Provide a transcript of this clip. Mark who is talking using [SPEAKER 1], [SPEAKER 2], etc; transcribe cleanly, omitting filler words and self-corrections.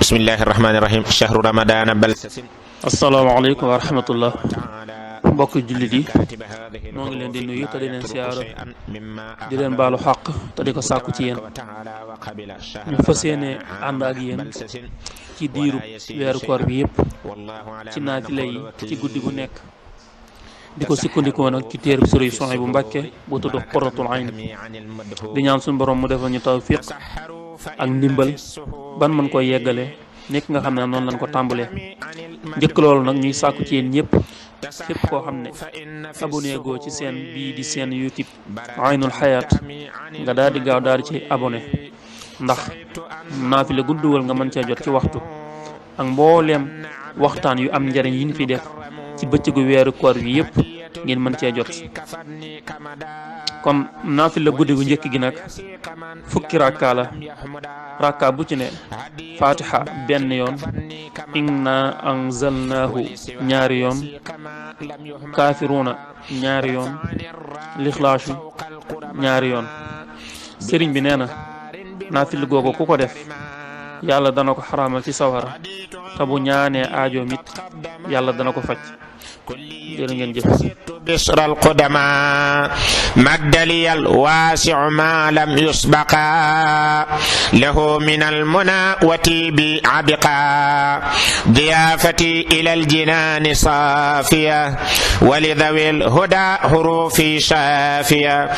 [SPEAKER 1] bismillahi rahmaani rahim shahru ramadana bal
[SPEAKER 2] asalaamaaleykum wa rahmatullah mbokki jullit yi noo ngi leen di nuyu te di leen siyaara di leen baalu xàq te di ko sàkku ci yéen ñu fas yéene ànd ak yéen ci diiru weeru koor bi yépp ci naafila yi ci guddi gu nekk di ko sukkandikoo nag ci téere Sëriñ Suhaybu Mbàkke bu tudd Qurratul Ayn di ñaan suñu borom mu defal ñu tawfiq ak ndimbal ban mën koy yeggale nekk nga xam ne noonu lañ ko tàmbalee njëkk loolu nag ñuy sàkku ci yéen ñëpp képp koo xam ne abonné goo ci seen bii di seen YouTube Aynul Hayaat nga daal di gaaw daal di ci abonné ndax naafila gudduwal nga mën cee jot ci waxtu ak mbooleem waxtaan yu am njariñ yi ñu fi def ci bëccëgu weeru koor bi yépp ngeen mën cee jot kon naafila guddi gu njëkk gi nag fukki rakka la rakka bu ci ne fatiha benn yoon inna anzalnaahu ñaari yoon kaafiruuna ñaari yoon lixlaasu ñaari yoon sëriñ bi nee na naafila googu ku ko def yàlla dana ko xaraamal ci sawara te bu ñaanee aajoom it yàlla dana ko faj jërë ngeen jëf
[SPEAKER 1] بشر القدماء مد لي الواسع ما لم يسبقا له من المنى وتيبي عبقا ضيافتي إلى الجنان صافية ولذوي الهدى حروفي شافية